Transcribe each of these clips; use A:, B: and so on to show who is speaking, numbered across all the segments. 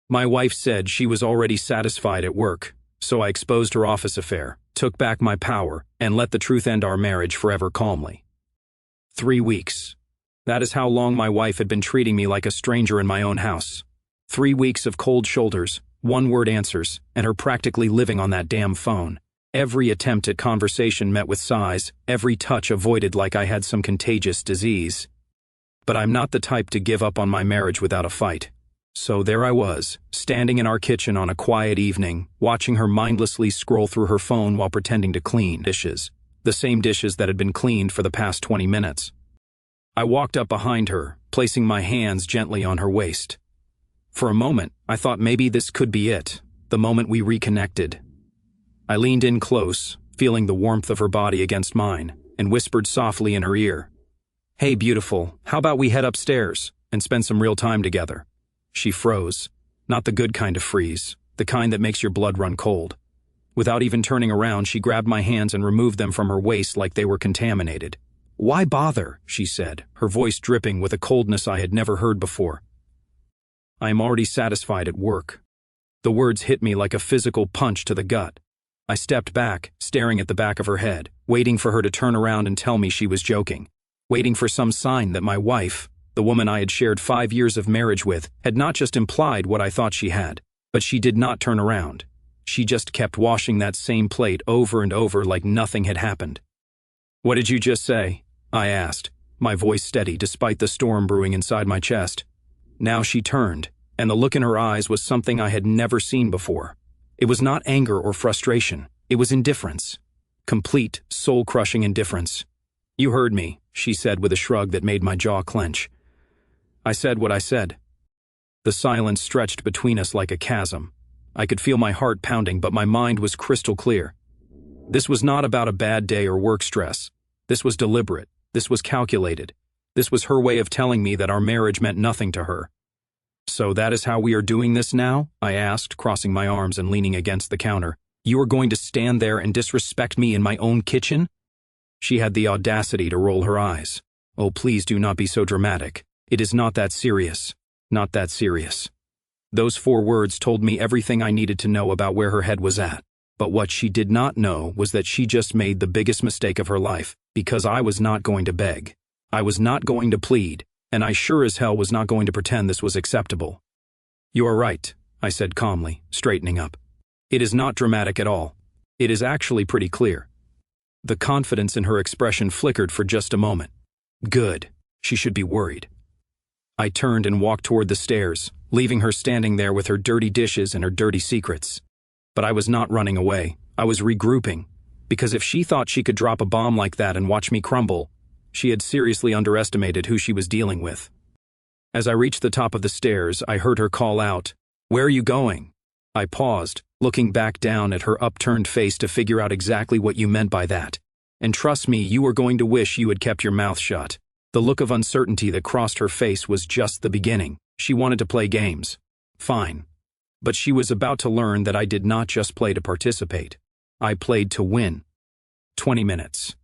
A: My wife said she was already satisfied at work, so I exposed her office affair, took back my power, and let the truth end our marriage forever calmly. 3 weeks. That is how long my wife had been treating me like a stranger in my own house. 3 weeks of cold shoulders, one-word answers, and her practically living on that damn phone. Every attempt at conversation met with sighs, every touch avoided like I had some contagious disease. But I'm not the type to give up on my marriage without a fight. So there I was, standing in our kitchen on a quiet evening, watching her mindlessly scroll through her phone while pretending to clean dishes. The same dishes that had been cleaned for the past 20 minutes. I walked up behind her, placing my hands gently on her waist. For a moment, I thought maybe this could be it, the moment we reconnected. I leaned in close, feeling the warmth of her body against mine, and whispered softly in her ear, "Hey, beautiful, how about we head upstairs and spend some real time together?" She froze, not the good kind of freeze, the kind that makes your blood run cold. Without even turning around, she grabbed my hands and removed them from her waist like they were contaminated. "Why bother?" she said, her voice dripping with a coldness I had never heard before. "I am already satisfied at work." The words hit me like a physical punch to the gut. I stepped back, staring at the back of her head, waiting for her to turn around and tell me she was joking, waiting for some sign that my wife, the woman I had shared 5 years of marriage with, had not just implied what I thought she had, but she did not turn around. She just kept washing that same plate over and over like nothing had happened. "What did you just say?" I asked, my voice steady despite the storm brewing inside my chest. Now she turned, and the look in her eyes was something I had never seen before. It was not anger or frustration, it was indifference. Complete, soul-crushing indifference. "You heard me," she said with a shrug that made my jaw clench. I said what I said. The silence stretched between us like a chasm. I could feel my heart pounding, but my mind was crystal clear. This was not about a bad day or work stress. This was deliberate. This was calculated. This was her way of telling me that our marriage meant nothing to her. "So that is how we are doing this now?" I asked, crossing my arms and leaning against the counter. "You are going to stand there and disrespect me in my own kitchen?" She had the audacity to roll her eyes. "Oh, please do not be so dramatic. It is not that serious. Not that serious." Those 4 words told me everything I needed to know about where her head was at. But what she did not know was that she just made the biggest mistake of her life, because I was not going to beg. I was not going to plead, and I sure as hell was not going to pretend this was acceptable. "You are right," I said calmly, straightening up. "It is not dramatic at all. It is actually pretty clear." The confidence in her expression flickered for just a moment. Good. She should be worried. I turned and walked toward the stairs, leaving her standing there with her dirty dishes and her dirty secrets. But I was not running away. I was regrouping. Because if she thought she could drop a bomb like that and watch me crumble, she had seriously underestimated who she was dealing with. As I reached the top of the stairs, I heard her call out, "Where are you going?" I paused, looking back down at her upturned face to figure out exactly what you meant by that. And trust me, you were going to wish you had kept your mouth shut. The look of uncertainty that crossed her face was just the beginning. She wanted to play games. Fine. But she was about to learn that I did not just play to participate. I played to win. 20 minutes.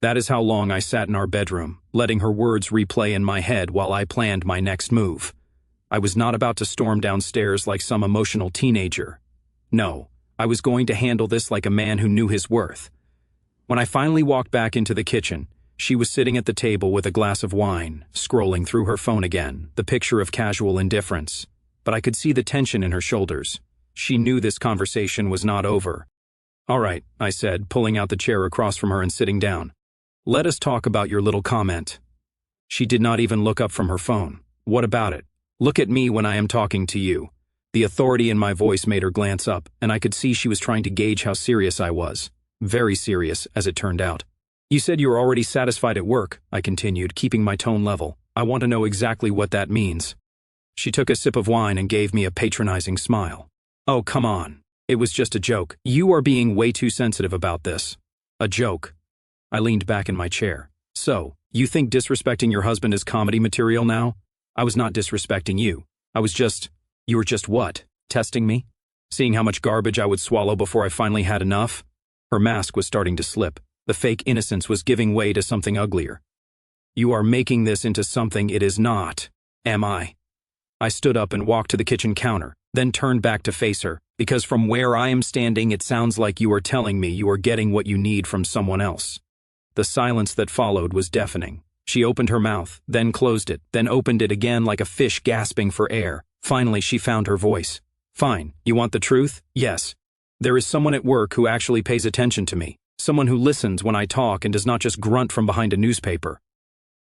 A: That is how long I sat in our bedroom, letting her words replay in my head while I planned my next move. I was not about to storm downstairs like some emotional teenager. No, I was going to handle this like a man who knew his worth. When I finally walked back into the kitchen, she was sitting at the table with a glass of wine, scrolling through her phone again, the picture of casual indifference. But I could see the tension in her shoulders. She knew this conversation was not over. "All right," I said, pulling out the chair across from her and sitting down. "Let us talk about your little comment." She did not even look up from her phone. "What about it? Look at me when I am talking to you." The authority in my voice made her glance up, and I could see she was trying to gauge how serious I was. Very serious, as it turned out. "You said you were already satisfied at work," I continued, keeping my tone level. "I want to know exactly what that means." She took a sip of wine and gave me a patronizing smile. "Oh, come on. It was just a joke. You are being way too sensitive about this." "A joke?" I leaned back in my chair. "So, you think disrespecting your husband is comedy material now?" "I was not disrespecting you. I was just..." "You were just what? Testing me? Seeing how much garbage I would swallow before I finally had enough?" Her mask was starting to slip. The fake innocence was giving way to something uglier. "You are making this into something it is not, am I?" I stood up and walked to the kitchen counter, then turned back to face her, because from where I am standing it sounds like you are telling me you are getting what you need from someone else. The silence that followed was deafening. She opened her mouth, then closed it, then opened it again like a fish gasping for air. Finally, she found her voice. Fine, you want the truth? Yes. There is someone at work who actually pays attention to me, someone who listens when I talk and does not just grunt from behind a newspaper.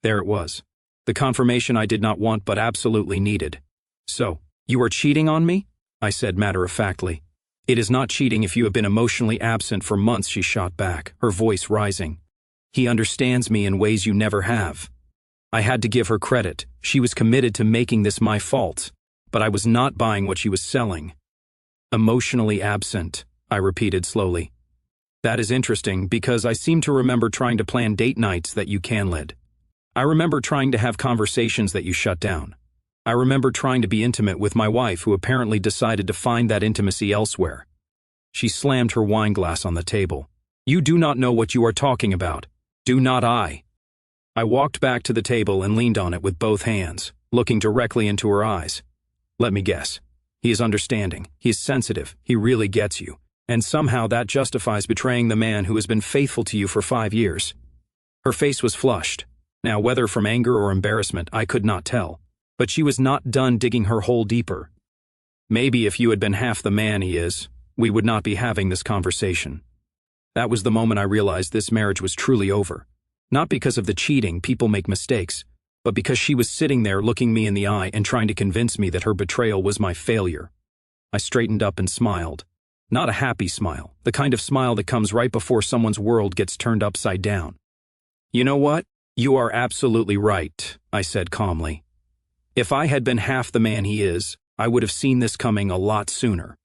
A: There it was. The confirmation I did not want but absolutely needed. So, you are cheating on me? I said matter-of-factly. It is not cheating if you have been emotionally absent for months, she shot back, her voice rising. He understands me in ways you never have. I had to give her credit. She was committed to making this my fault, but I was not buying what she was selling. Emotionally absent, I repeated slowly. That is interesting because I seem to remember trying to plan date nights that you canceled. I remember trying to have conversations that you shut down. I remember trying to be intimate with my wife who apparently decided to find that intimacy elsewhere. She slammed her wine glass on the table. You do not know what you are talking about. Do not I. I walked back to the table and leaned on it with both hands, looking directly into her eyes. Let me guess. He is understanding. He is sensitive. He really gets you. And somehow that justifies betraying the man who has been faithful to you for 5 years. Her face was flushed. Now, whether from anger or embarrassment, I could not tell. But she was not done digging her hole deeper. Maybe if you had been half the man he is, we would not be having this conversation. That was the moment I realized this marriage was truly over. Not because of the cheating, people make mistakes, but because she was sitting there looking me in the eye and trying to convince me that her betrayal was my failure. I straightened up and smiled. Not a happy smile, the kind of smile that comes right before someone's world gets turned upside down. You know what? You are absolutely right, I said calmly. If I had been half the man he is, I would have seen this coming a lot sooner.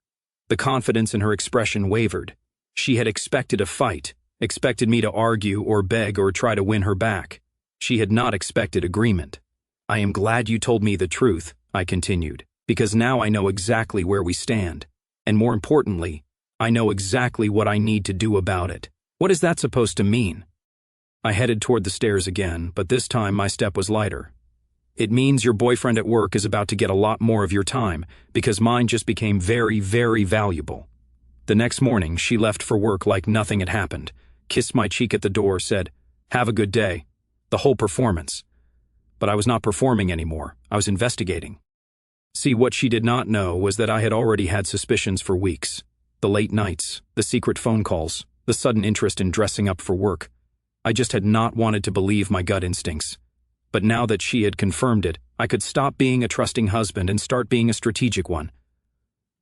A: The confidence in her expression wavered. She had expected a fight, expected me to argue or beg or try to win her back. She had not expected agreement. I am glad you told me the truth, I continued, because now I know exactly where we stand. And more importantly, I know exactly what I need to do about it. What is that supposed to mean? I headed toward the stairs again, but this time my step was lighter. It means your boyfriend at work is about to get a lot more of your time, because mine just became very, very valuable. The next morning, she left for work like nothing had happened, kissed my cheek at the door, said, "Have a good day." The whole performance. But I was not performing anymore. I was investigating. See, what she did not know was that I had already had suspicions for weeks. The late nights, the secret phone calls, the sudden interest in dressing up for work. I just had not wanted to believe my gut instincts. But now that she had confirmed it, I could stop being a trusting husband and start being a strategic one.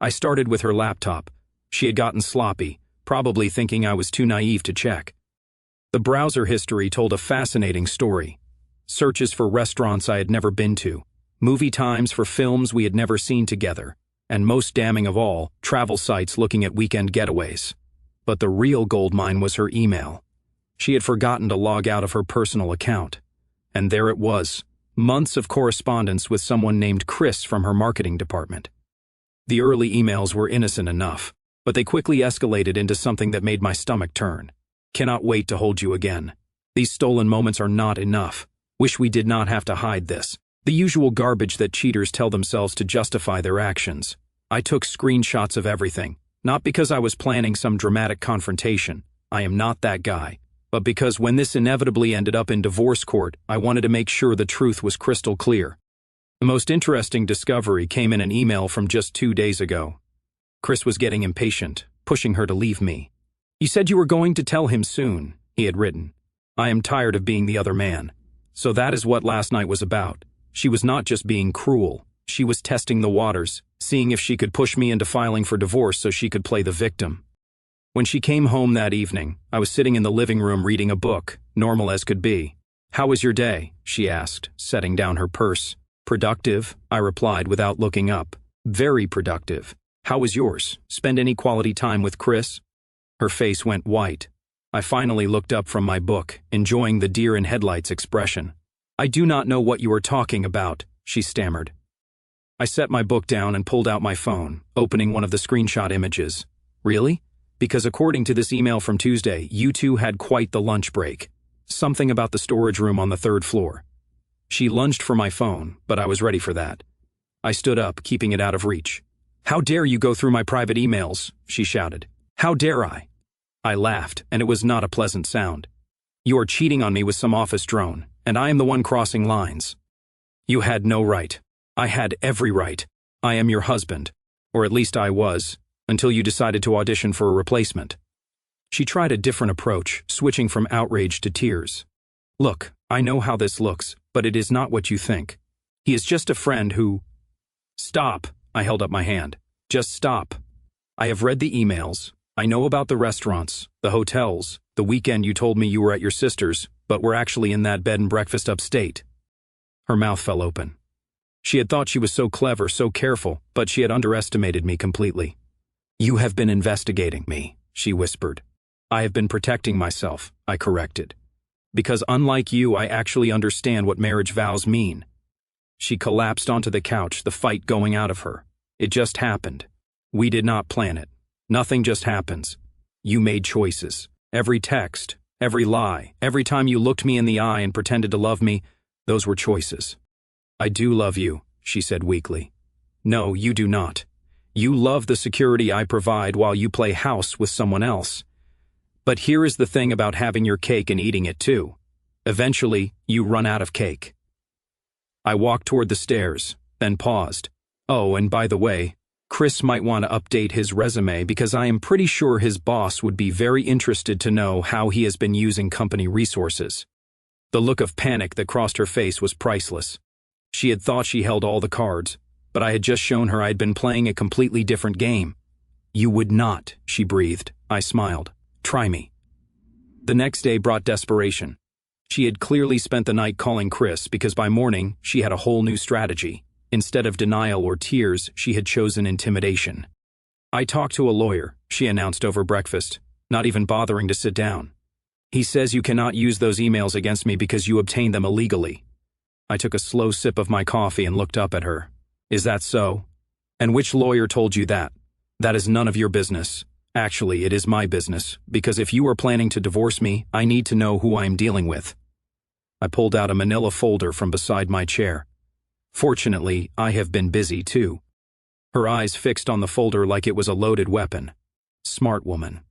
A: I started with her laptop. She had gotten sloppy, probably thinking I was too naive to check. The browser history told a fascinating story. Searches for restaurants I had never been to, movie times for films we had never seen together, and most damning of all, travel sites looking at weekend getaways. But the real goldmine was her email. She had forgotten to log out of her personal account. And there it was, months of correspondence with someone named Chris from her marketing department. The early emails were innocent enough, but they quickly escalated into something that made my stomach turn. Cannot wait to hold you again. These stolen moments are not enough. Wish we did not have to hide this. The usual garbage that cheaters tell themselves to justify their actions. I took screenshots of everything, not because I was planning some dramatic confrontation. I am not that guy. But because when this inevitably ended up in divorce court, I wanted to make sure the truth was crystal clear. The most interesting discovery came in an email from just 2 days ago. Chris was getting impatient, pushing her to leave me. "You said you were going to tell him soon," he had written. "I am tired of being the other man." So that is what last night was about. She was not just being cruel. She was testing the waters, seeing if she could push me into filing for divorce so she could play the victim. When she came home that evening, I was sitting in the living room reading a book, normal as could be. "How was your day?" she asked, setting down her purse. "Productive," I replied without looking up. "Very productive. How was yours? Spend any quality time with Chris?" Her face went white. I finally looked up from my book, enjoying the deer in headlights expression. "I do not know what you are talking about," she stammered. I set my book down and pulled out my phone, opening one of the screenshot images. "Really? Because according to this email from Tuesday, you two had quite the lunch break. Something about the storage room on the 3rd floor." She lunged for my phone, but I was ready for that. I stood up, keeping it out of reach. "How dare you go through my private emails?" she shouted. "How dare I?" I laughed, and it was not a pleasant sound. "You are cheating on me with some office drone, and I am the one crossing lines." "You had no right." "I had every right. I am your husband. Or at least I was, until you decided to audition for a replacement." She tried a different approach, switching from outrage to tears. "Look, I know how this looks, but it is not what you think. He is just a friend who—" "Stop," I held up my hand. "Just stop. I have read the emails. I know about the restaurants, the hotels, the weekend you told me you were at your sister's, but were actually in that bed and breakfast upstate." Her mouth fell open. She had thought she was so clever, so careful, but she had underestimated me completely. "You have been investigating me," she whispered. "I have been protecting myself," I corrected. "Because unlike you, I actually understand what marriage vows mean." She collapsed onto the couch, the fight going out of her. "It just happened. We did not plan it. Nothing just happens. You made choices. Every text, every lie, every time you looked me in the eye and pretended to love me, those were choices." "I do love you," she said weakly. "No, you do not. You love the security I provide while you play house with someone else. But here is the thing about having your cake and eating it too. Eventually, you run out of cake." I walked toward the stairs, then paused. "Oh, and by the way, Chris might want to update his resume because I am pretty sure his boss would be very interested to know how he has been using company resources." The look of panic that crossed her face was priceless. She had thought she held all the cards, but I had just shown her I had been playing a completely different game. "You would not," she breathed. I smiled. "Try me." The next day brought desperation. She had clearly spent the night calling Chris because by morning she had a whole new strategy. Instead of denial or tears, she had chosen intimidation. "I talked to a lawyer," she announced over breakfast, not even bothering to sit down. "He says you cannot use those emails against me because you obtained them illegally." I took a slow sip of my coffee and looked up at her. "Is that so? And which lawyer told you that? That is none of your business. Actually, it is my business, because if you are planning to divorce me, I need to know who I am dealing with." I pulled out a manila folder from beside my chair. Fortunately, I have been busy too. Her eyes fixed on the folder like it was a loaded weapon. "Smart woman.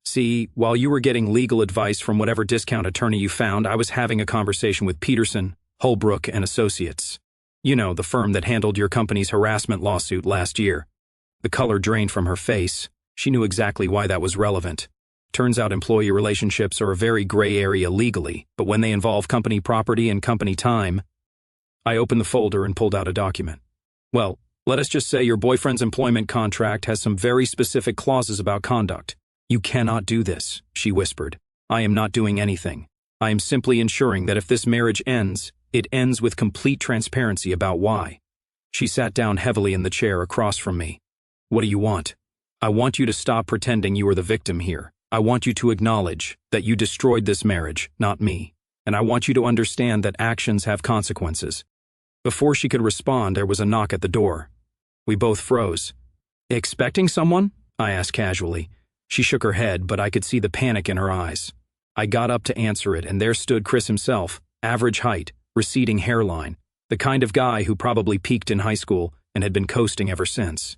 A: See, while you were getting legal advice from whatever discount attorney you found, I was having a conversation with Peterson, Holbrook and Associates. You know, the firm that handled your company's harassment lawsuit last year." The color drained from her face. She knew exactly why that was relevant. Turns out employee relationships are a very gray area legally, but when they involve company property and company time— I opened the folder and pulled out a document. "Well, let us just say your boyfriend's employment contract has some very specific clauses about conduct. You cannot do this," she whispered. "I am not doing anything. I am simply ensuring that if this marriage ends, it ends with complete transparency about why." She sat down heavily in the chair across from me. "What do you want?" "I want you to stop pretending you are the victim here. I want you to acknowledge that you destroyed this marriage, not me. And I want you to understand that actions have consequences." Before she could respond, there was a knock at the door. We both froze. "Expecting someone?" I asked casually. She shook her head, but I could see the panic in her eyes. I got up to answer it, and there stood Chris himself, average height, receding hairline, the kind of guy who probably peaked in high school and had been coasting ever since.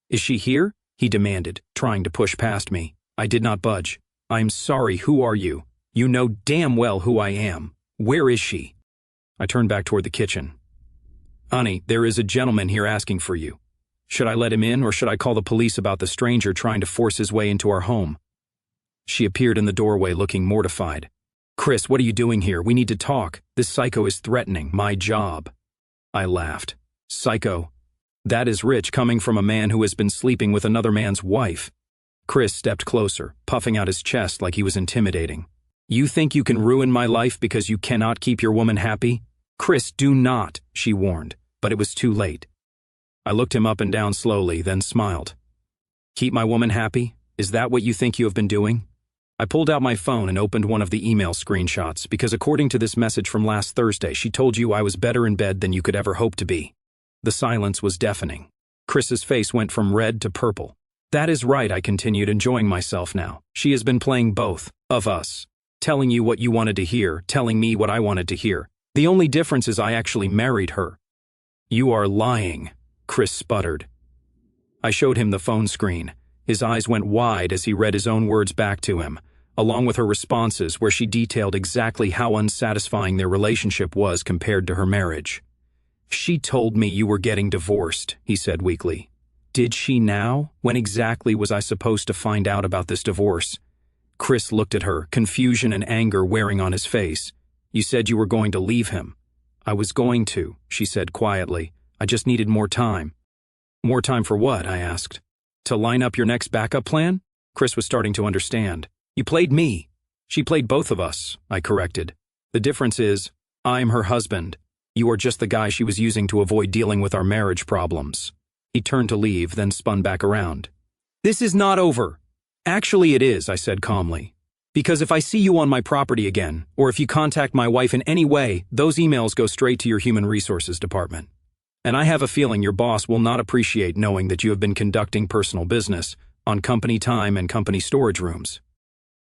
A: "Is she here?" he demanded, trying to push past me. I did not budge. "I'm sorry, who are you? You know damn well who I am. Where is she?" I turned back toward the kitchen. "Honey, there is a gentleman here asking for you. Should I let him in, or should I call the police about the stranger trying to force his way into our home?" She appeared in the doorway looking mortified. "Chris, what are you doing here? We need to talk. This psycho is threatening my job." I laughed. "Psycho? That is rich coming from a man who has been sleeping with another man's wife." Chris stepped closer, puffing out his chest like he was intimidating. "You think you can ruin my life because you cannot keep your woman happy?" "Chris, do not," she warned, but it was too late. I looked him up and down slowly, then smiled. "Keep my woman happy? Is that what you think you have been doing?" I pulled out my phone and opened one of the email screenshots because according to this message from last Thursday, she told you I was better in bed than you could ever hope to be. The silence was deafening. Chris's face went from red to purple. "That is right," I continued, enjoying myself now. "She has been playing both of us. Telling you what you wanted to hear, telling me what I wanted to hear. The only difference is I actually married her." "You are lying," Chris sputtered. I showed him the phone screen. His eyes went wide as he read his own words back to him, along with her responses where she detailed exactly how unsatisfying their relationship was compared to her marriage. "She told me you were getting divorced," he said weakly. "Did she now? When exactly was I supposed to find out about this divorce?" Chris looked at her, confusion and anger wearing on his face. "You said you were going to leave him." "I was going to," she said quietly. "I just needed more time." "More time for what?" I asked. "To line up your next backup plan?" Chris was starting to understand. "You played me. She played both of us," I corrected. "The difference is, I'm her husband. You are just the guy she was using to avoid dealing with our marriage problems." He turned to leave, then spun back around. "This is not over." "Actually it is," I said calmly. "Because if I see you on my property again, or if you contact my wife in any way, those emails go straight to your human resources department. And I have a feeling your boss will not appreciate knowing that you have been conducting personal business on company time and company storage rooms."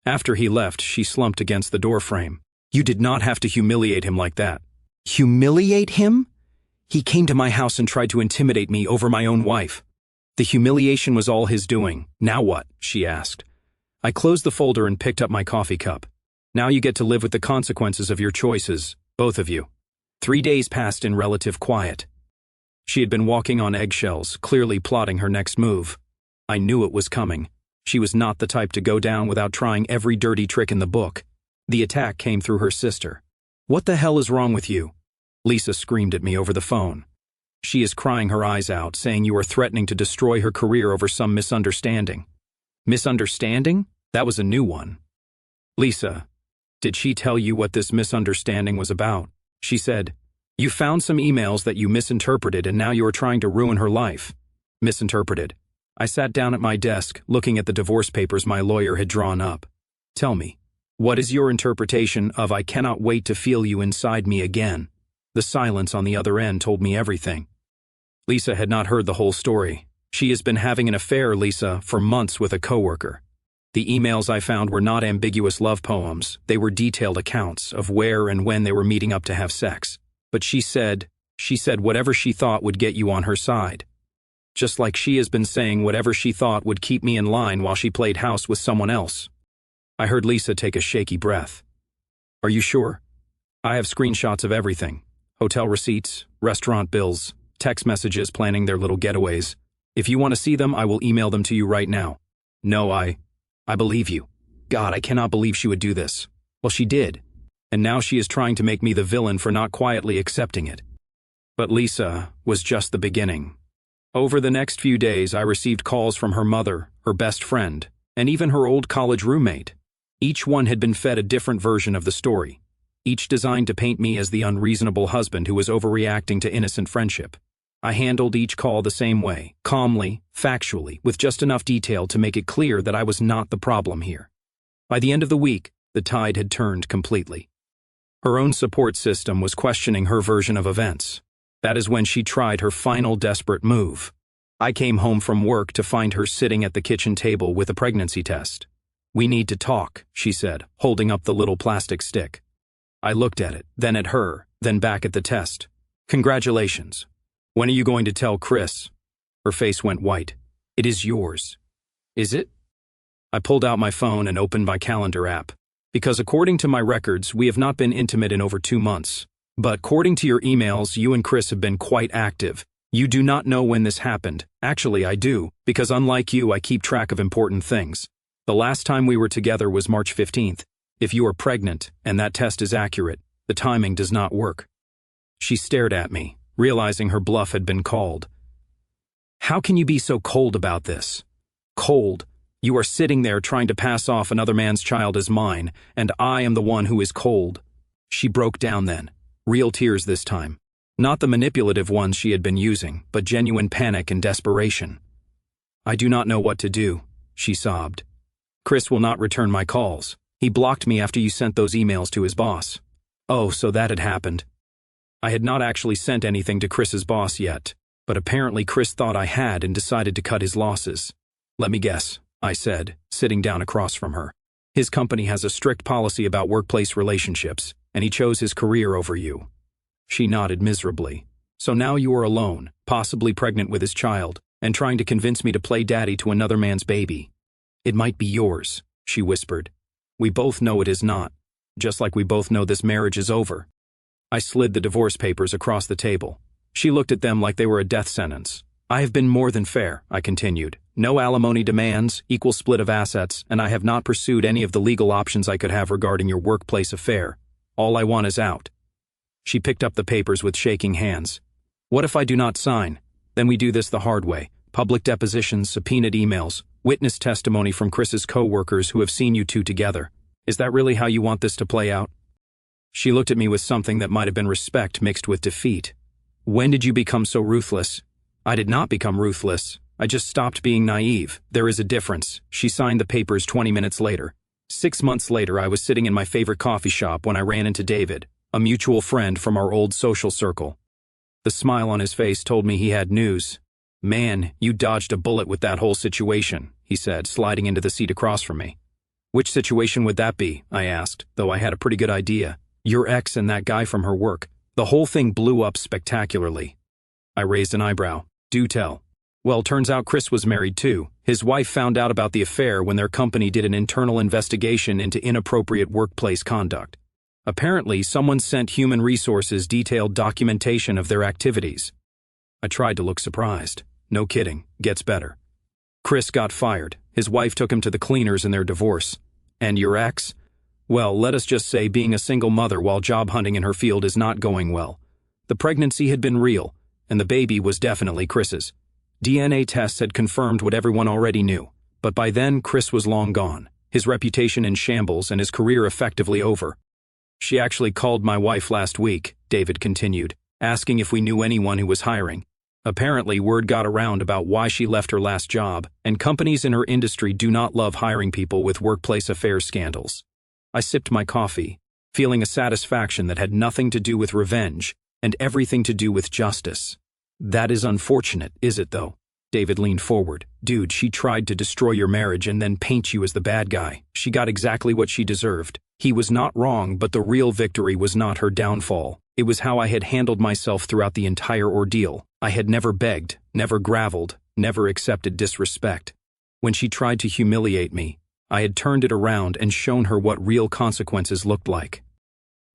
A: After he left, she slumped against the doorframe. "You did not have to humiliate him like that." "Humiliate him? He came to my house and tried to intimidate me over my own wife." "The humiliation was all his doing. Now what?" she asked. I closed the folder and picked up my coffee cup. "Now you get to live with the consequences of your choices, both of you." 3 days passed in relative quiet. She had been walking on eggshells, clearly plotting her next move. I knew it was coming. She was not the type to go down without trying every dirty trick in the book. The attack came through her sister. "What the hell is wrong with you?" Lisa screamed at me over the phone. "She is crying her eyes out, saying you are threatening to destroy her career over some misunderstanding." "Misunderstanding? That was a new one." "Lisa, did she tell you what this misunderstanding was about?" She said, "You found some emails that you misinterpreted and now you are trying to ruin her life." "Misinterpreted." I sat down at my desk, looking at the divorce papers my lawyer had drawn up. "Tell me, what is your interpretation of 'I cannot wait to feel you inside me again'?" The silence on the other end told me everything. Lisa had not heard the whole story. She has been having an affair, Lisa, for months with a coworker. The emails I found were not ambiguous love poems. They were detailed accounts of where and when they were meeting up to have sex. But she said whatever she thought would get you on her side. Just like she has been saying whatever she thought would keep me in line while she played house with someone else. I heard Lisa take a shaky breath. "Are you sure?" "I have screenshots of everything. Hotel receipts, restaurant bills, text messages planning their little getaways. If you want to see them, I will email them to you right now." "No, I believe you. God, I cannot believe she would do this." "Well, she did. And now she is trying to make me the villain for not quietly accepting it." But Lisa was just the beginning. Over the next few days, I received calls from her mother, her best friend, and even her old college roommate. Each one had been fed a different version of the story, each designed to paint me as the unreasonable husband who was overreacting to innocent friendship. I handled each call the same way, calmly, factually, with just enough detail to make it clear that I was not the problem here. By the end of the week, the tide had turned completely. Her own support system was questioning her version of events. That is when she tried her final desperate move. I came home from work to find her sitting at the kitchen table with a pregnancy test. "We need to talk," she said, holding up the little plastic stick. I looked at it, then at her, then back at the test. "Congratulations. When are you going to tell Chris?" Her face went white. "It is yours." "Is it?" I pulled out my phone and opened my calendar app. "Because according to my records, we have not been intimate in over 2 months. But according to your emails, you and Chris have been quite active. You do not know when this happened. Actually, I do, because unlike you, I keep track of important things. The last time we were together was March 15th. If you are pregnant, and that test is accurate, the timing does not work." She stared at me, realizing her bluff had been called. "How can you be so cold about this?" "Cold? You are sitting there trying to pass off another man's child as mine, and I am the one who is cold." She broke down then. Real tears this time. Not the manipulative ones she had been using, but genuine panic and desperation. "I do not know what to do," she sobbed. "Chris will not return my calls. He blocked me after you sent those emails to his boss." Oh, so that had happened. I had not actually sent anything to Chris's boss yet, but apparently Chris thought I had and decided to cut his losses. "Let me guess," I said, sitting down across from her. "His company has a strict policy about workplace relationships, and he chose his career over you." She nodded miserably. "So now you are alone, possibly pregnant with his child. and trying to convince me to play daddy to another man's baby. It might be yours, she whispered. We both know it is not, just like we both know this marriage is over. I slid the divorce papers across the table. She looked at them like they were a death sentence. I have been more than fair, I continued. No alimony demands, equal split of assets, and I have not pursued any of the legal options I could have regarding your workplace affair. All I want is out. She picked up the papers with shaking hands. What if I do not sign? Then we do this the hard way. Public depositions, subpoenaed emails, witness testimony from Chris's co-workers who have seen you two together. Is that really how you want this to play out? She looked at me with something that might have been respect mixed with defeat. When did you become so ruthless? I did not become ruthless. I just stopped being naive. There is a difference. She signed the papers 20 minutes later. 6 months later, I was sitting in my favorite coffee shop when I ran into David, a mutual friend from our old social circle. The smile on his face told me he had news. Man, you dodged a bullet with that whole situation, he said, sliding into the seat across from me. Which situation would that be? I asked, though I had a pretty good idea. Your ex and that guy from her work. The whole thing blew up spectacularly. I raised an eyebrow. Do tell. Well, turns out Chris was married too. His wife found out about the affair when their company did an internal investigation into inappropriate workplace conduct. Apparently, someone sent human resources detailed documentation of their activities. I tried to look surprised. No kidding, gets better. Chris got fired. His wife took him to the cleaners in their divorce. And your ex? Well, let us just say being a single mother while job hunting in her field is not going well. The pregnancy had been real, and the baby was definitely Chris's. DNA tests had confirmed what everyone already knew, but by then Chris was long gone, his reputation in shambles and his career effectively over. She actually called my wife last week, David continued, asking if we knew anyone who was hiring. Apparently, word got around about why she left her last job, and companies in her industry do not love hiring people with workplace affairs scandals. I sipped my coffee, feeling a satisfaction that had nothing to do with revenge and everything to do with justice. That is unfortunate, is it though? David leaned forward. Dude, she tried to destroy your marriage and then paint you as the bad guy. She got exactly what she deserved. He was not wrong, but the real victory was not her downfall. It was how I had handled myself throughout the entire ordeal. I had never begged, never gravelled, never accepted disrespect. When she tried to humiliate me, I had turned it around and shown her what real consequences looked like.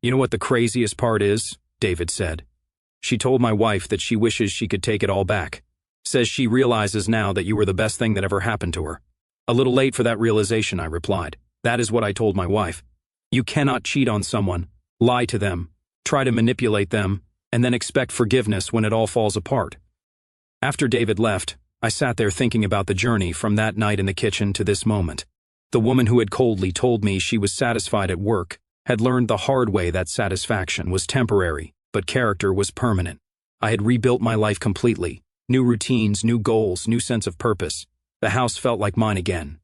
A: You know what the craziest part is? David said. She told my wife that she wishes she could take it all back. Says she realizes now that you were the best thing that ever happened to her. A little late for that realization, I replied. That is what I told my wife. You cannot cheat on someone, lie to them, try to manipulate them, and then expect forgiveness when it all falls apart. After David left, I sat there thinking about the journey from that night in the kitchen to this moment. The woman who had coldly told me she was satisfied at work had learned the hard way that satisfaction was temporary, but character was permanent. I had rebuilt my life completely. New routines, new goals, new sense of purpose. The house felt like mine again.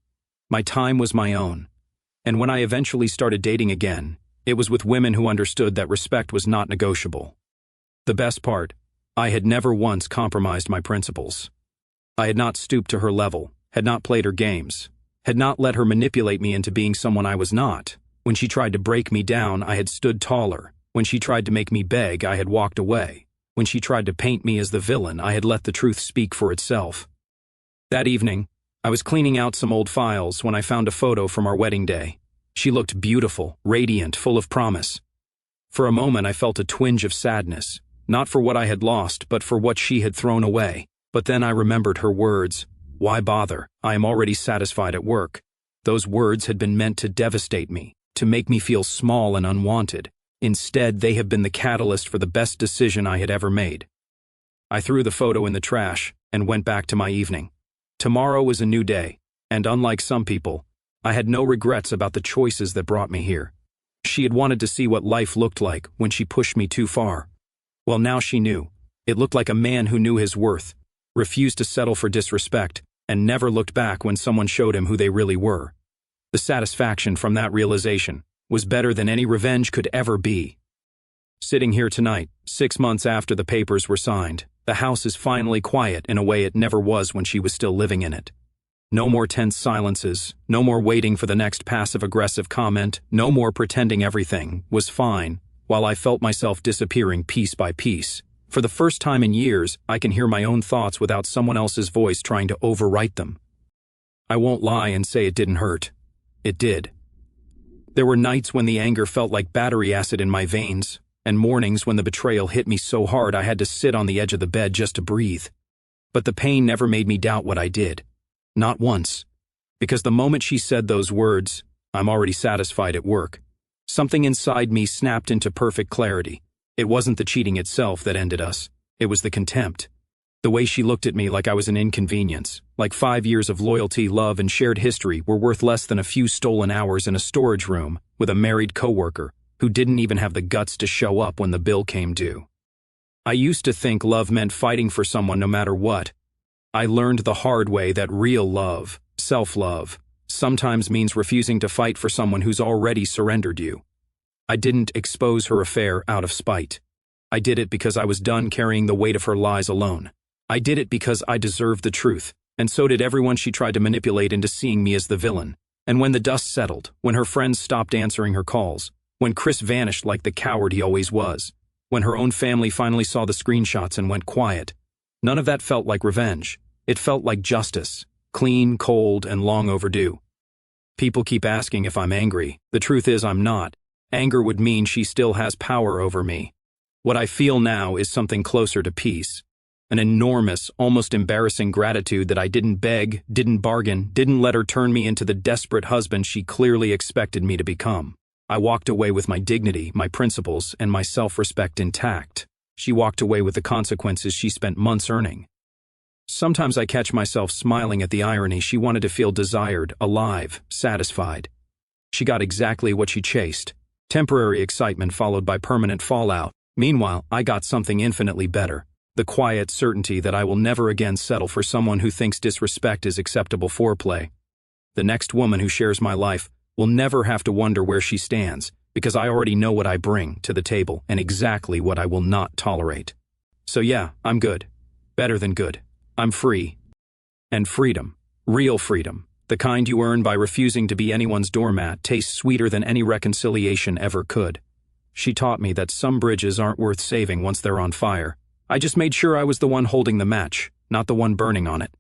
A: My time was my own. And when I eventually started dating again, it was with women who understood that respect was not negotiable. The best part, I had never once compromised my principles. I had not stooped to her level, had not played her games, had not let her manipulate me into being someone I was not. When she tried to break me down, I had stood taller. When she tried to make me beg, I had walked away. When she tried to paint me as the villain, I had let the truth speak for itself. That evening, I was cleaning out some old files when I found a photo from our wedding day. She looked beautiful, radiant, full of promise. For a moment, I felt a twinge of sadness, not for what I had lost, but for what she had thrown away. But then I remembered her words. Why bother? I am already satisfied at work. Those words had been meant to devastate me, to make me feel small and unwanted. Instead, they have been the catalyst for the best decision I had ever made. I threw the photo in the trash and went back to my evening. Tomorrow was a new day, and unlike some people, I had no regrets about the choices that brought me here. She had wanted to see what life looked like when she pushed me too far. Well, now she knew. It looked like a man who knew his worth, refused to settle for disrespect, and never looked back when someone showed him who they really were. The satisfaction from that realization was better than any revenge could ever be. Sitting here tonight, 6 months after the papers were signed, the house is finally quiet in a way it never was when she was still living in it. No more tense silences, no more waiting for the next passive-aggressive comment, no more pretending everything was fine, while I felt myself disappearing piece by piece, For the first time in years, I can hear my own thoughts without someone else's voice trying to overwrite them. I won't lie and say it didn't hurt. It did. There were nights when the anger felt like battery acid in my veins, and mornings when the betrayal hit me so hard I had to sit on the edge of the bed just to breathe. But the pain never made me doubt what I did. Not once. Because the moment she said those words, "I'm already satisfied at work," something inside me snapped into perfect clarity. It wasn't the cheating itself that ended us. It was the contempt. The way she looked at me like I was an inconvenience, like 5 years of loyalty, love, and shared history were worth less than a few stolen hours in a storage room with a married coworker who didn't even have the guts to show up when the bill came due. I used to think love meant fighting for someone no matter what. I learned the hard way that real love, self-love, sometimes means refusing to fight for someone who's already surrendered you. I didn't expose her affair out of spite. I did it because I was done carrying the weight of her lies alone. I did it because I deserved the truth, and so did everyone she tried to manipulate into seeing me as the villain. And when the dust settled, when her friends stopped answering her calls, when Chris vanished like the coward he always was, when her own family finally saw the screenshots and went quiet, none of that felt like revenge. It felt like justice, clean, cold, and long overdue. People keep asking if I'm angry. The truth is I'm not. Anger would mean she still has power over me. What I feel now is something closer to peace. An enormous, almost embarrassing gratitude that I didn't beg, didn't bargain, didn't let her turn me into the desperate husband she clearly expected me to become. I walked away with my dignity, my principles, and my self-respect intact. She walked away with the consequences she spent months earning. Sometimes I catch myself smiling at the irony. She wanted to feel desired, alive, satisfied. She got exactly what she chased. Temporary excitement followed by permanent fallout. Meanwhile, I got something infinitely better. The quiet certainty that I will never again settle for someone who thinks disrespect is acceptable foreplay. The next woman who shares my life will never have to wonder where she stands, because I already know what I bring to the table and exactly what I will not tolerate. So yeah, I'm good. Better than good. I'm free. And freedom, real freedom, the kind you earn by refusing to be anyone's doormat, tastes sweeter than any reconciliation ever could. She taught me that some bridges aren't worth saving once they're on fire. I just made sure I was the one holding the match, not the one burning on it.